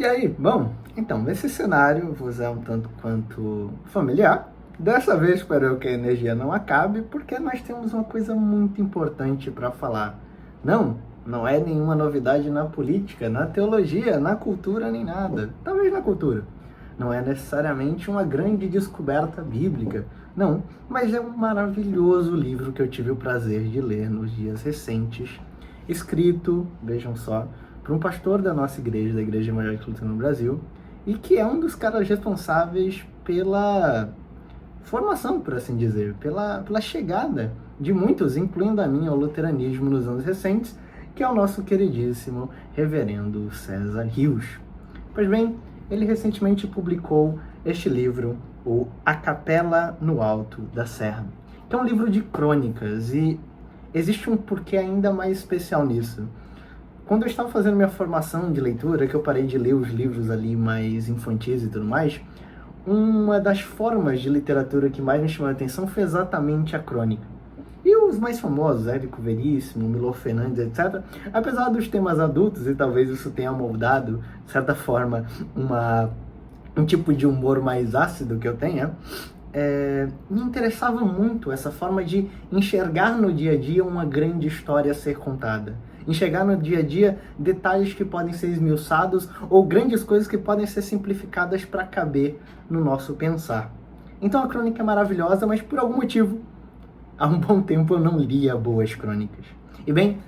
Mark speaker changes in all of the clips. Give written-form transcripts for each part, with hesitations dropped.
Speaker 1: E aí, bom, então, nesse cenário vos é um tanto quanto familiar. Dessa vez espero eu que a energia não acabe, porque nós temos uma coisa muito importante para falar. Não é nenhuma novidade na política, na teologia, na cultura, nem nada. Talvez na cultura. Não é necessariamente uma grande descoberta bíblica, não, mas é um maravilhoso livro que eu tive o prazer de ler nos dias recentes, escrito, vejam só, por um pastor da nossa igreja, da Igreja Evangélica Luterana no Brasil, e que é um dos caras responsáveis pela formação, por assim dizer, pela chegada de muitos, incluindo a minha, ao luteranismo nos anos recentes, que é o nosso queridíssimo reverendo César Rios. Pois bem, ele recentemente publicou este livro, o A Capela no Alto da Serra, que é um livro de crônicas, e existe um porquê ainda mais especial nisso. Quando eu estava fazendo minha formação de leitura, que eu parei de ler os livros ali mais infantis e tudo mais, uma das formas de literatura que mais me chamou a atenção foi exatamente a crônica. E os mais famosos, Érico Veríssimo, Milor Fernandes, etc., apesar dos temas adultos, e talvez isso tenha moldado, de certa forma, um tipo de humor mais ácido que eu tenha, me interessava muito essa forma de enxergar no dia a dia uma grande história a ser contada. Enxergar no dia a dia detalhes que podem ser esmiuçados ou grandes coisas que podem ser simplificadas para caber no nosso pensar. Então a crônica é maravilhosa, mas por algum motivo, há um bom tempo eu não lia boas crônicas. E bem,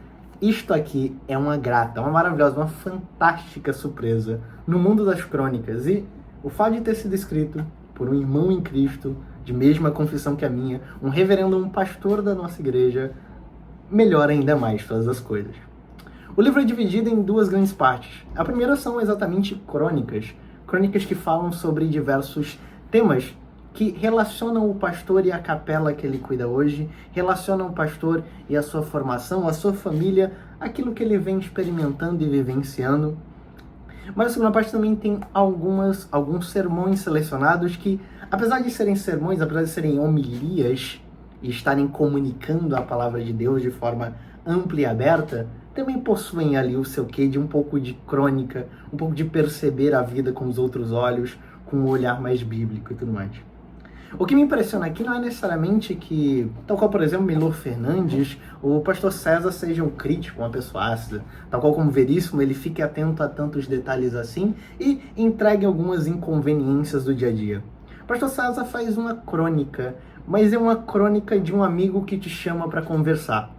Speaker 1: isto aqui é uma grata, uma maravilhosa, uma fantástica surpresa no mundo das crônicas. E o fato de ter sido escrito por um irmão em Cristo, de mesma confissão que a minha, um reverendo, um pastor da nossa igreja, melhora ainda mais todas as coisas. O livro é dividido em duas grandes partes. A primeira são exatamente crônicas que falam sobre diversos temas que relacionam o pastor e a capela que ele cuida hoje, relacionam o pastor e a sua formação, a sua família, aquilo que ele vem experimentando e vivenciando. Mas a segunda parte também tem alguns sermões selecionados que, apesar de serem sermões, apesar de serem homilias e estarem comunicando a palavra de Deus de forma ampla e aberta, também possuem ali o seu quê de um pouco de crônica, um pouco de perceber a vida com os outros olhos, com um olhar mais bíblico e tudo mais. O que me impressiona aqui não é necessariamente que, tal qual, por exemplo, Milor Fernandes, o pastor César seja um crítico, uma pessoa ácida, tal qual como Veríssimo, ele fique atento a tantos detalhes assim e entregue algumas inconveniências do dia a dia. O pastor César faz uma crônica, mas é uma crônica de um amigo que te chama para conversar.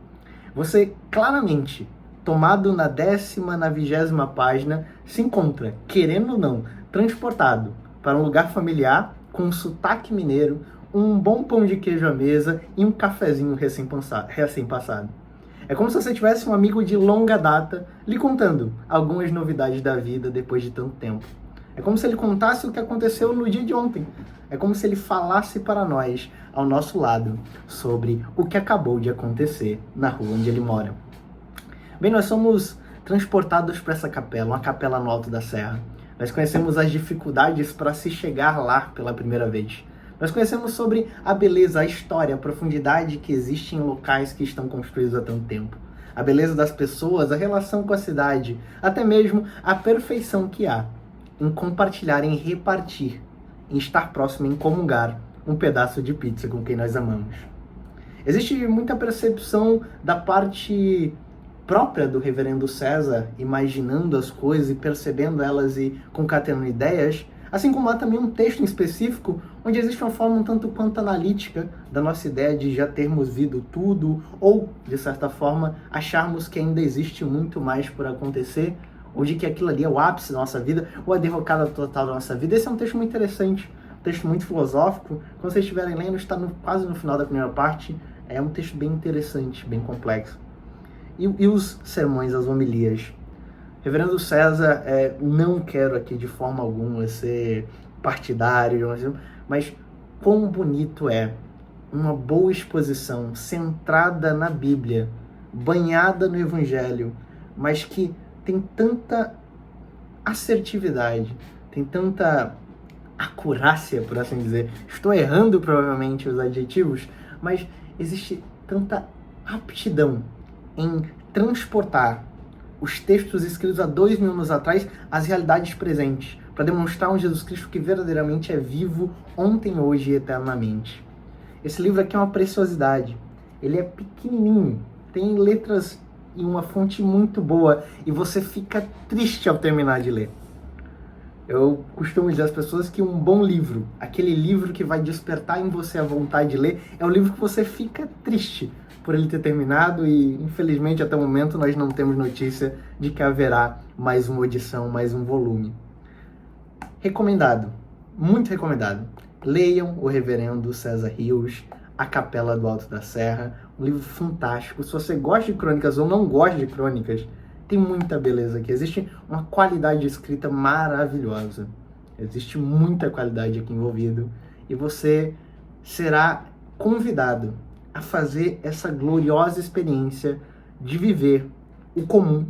Speaker 1: Você, claramente, tomado na 10ª, na 20ª página, se encontra, querendo ou não, transportado para um lugar familiar, com um sotaque mineiro, um bom pão de queijo à mesa e um cafezinho recém-passado. É como se você tivesse um amigo de longa data lhe contando algumas novidades da vida depois de tanto tempo. É como se ele contasse o que aconteceu no dia de ontem. É como se ele falasse para nós, ao nosso lado, sobre o que acabou de acontecer na rua onde ele mora. Bem, nós somos transportados para essa capela, uma capela no alto da serra. Nós conhecemos as dificuldades para se chegar lá pela primeira vez. Nós conhecemos sobre a beleza, a história, a profundidade que existe em locais que estão construídos há tanto tempo. A beleza das pessoas, a relação com a cidade, até mesmo a perfeição que há em compartilhar, em repartir, em estar próximo, em comungar um pedaço de pizza com quem nós amamos. Existe muita percepção da parte própria do reverendo César, imaginando as coisas e percebendo elas e concatenando ideias, assim como há também um texto em específico onde existe uma forma um tanto quanto analítica da nossa ideia de já termos visto tudo ou, de certa forma, acharmos que ainda existe muito mais por acontecer, ou de que aquilo ali é o ápice da nossa vida ou a derrocada total da nossa vida. Esse é um texto muito interessante, um texto muito filosófico. Quando vocês estiverem lendo, está quase no final da primeira parte. É um texto bem interessante, bem complexo. E os sermões, as homilias? Reverendo César, não quero aqui de forma alguma ser partidário, mas quão bonito é uma boa exposição centrada na Bíblia, banhada no Evangelho, mas que tem tanta assertividade, tem tanta acurácia, por assim dizer. Estou errando provavelmente os adjetivos, mas existe tanta aptidão em transportar os textos escritos há 2000 anos atrás às realidades presentes, para demonstrar um Jesus Cristo que verdadeiramente é vivo ontem, hoje e eternamente. Esse livro aqui é uma preciosidade. Ele é pequenininho, tem letras em uma fonte muito boa e você fica triste ao terminar de ler. Eu costumo dizer às pessoas que um bom livro, aquele livro que vai despertar em você a vontade de ler, é o livro que você fica triste por ele ter terminado e, infelizmente, até o momento nós não temos notícia de que haverá mais uma edição, mais um volume. Recomendado, muito recomendado. Leiam o Reverendo César Rios, A Capela do Alto da Serra, um livro fantástico. Se você gosta de crônicas ou não gosta de crônicas, tem muita beleza aqui. Existe uma qualidade de escrita maravilhosa. Existe muita qualidade aqui envolvida. E você será convidado a fazer essa gloriosa experiência de viver o comum,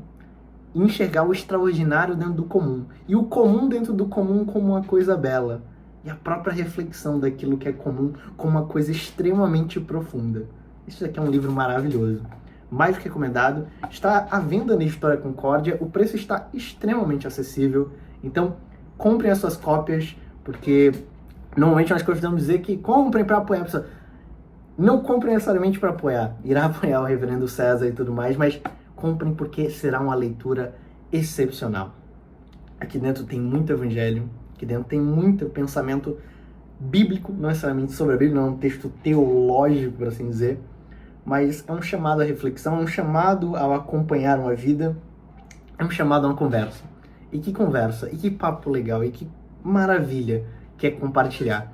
Speaker 1: enxergar o extraordinário dentro do comum. E o comum dentro do comum como uma coisa bela. E a própria reflexão daquilo que é comum como uma coisa extremamente profunda. Isso aqui é um livro maravilhoso. Mais do que recomendado. Está à venda na Editora Concórdia. O preço está extremamente acessível. Então, comprem as suas cópias, porque normalmente nós costumamos dizer que comprem para apoiar a pessoa. Não comprem necessariamente para apoiar. Irá apoiar o Reverendo César e tudo mais, mas comprem porque será uma leitura excepcional. Aqui dentro tem muito evangelho. Aqui dentro tem muito pensamento bíblico, não necessariamente sobre a Bíblia, não é um texto teológico, por assim dizer, mas é um chamado à reflexão, é um chamado ao acompanhar uma vida, é um chamado a uma conversa. E que conversa, e que papo legal, e que maravilha que é compartilhar.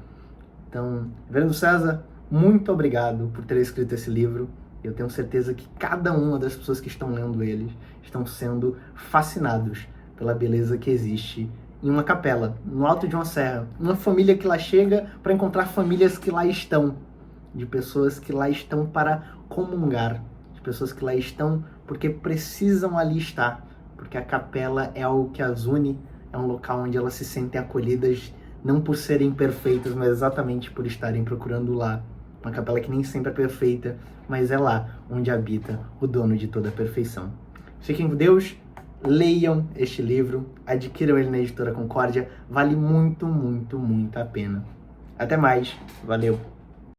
Speaker 1: Então, Reverendo César, muito obrigado por ter escrito esse livro. Eu tenho certeza que cada uma das pessoas que estão lendo ele estão sendo fascinados pela beleza que existe em uma capela, no alto de uma serra. Uma família que lá chega para encontrar famílias que lá estão, de pessoas que lá estão para comungar, de pessoas que lá estão porque precisam ali estar, porque a capela é algo que as une, é um local onde elas se sentem acolhidas, não por serem perfeitas, mas exatamente por estarem procurando lá. Uma capela que nem sempre é perfeita, mas é lá onde habita o dono de toda a perfeição. Fiquem com Deus. Leiam este livro, adquiram ele na Editora Concórdia, vale muito, muito, muito a pena. Até mais, valeu!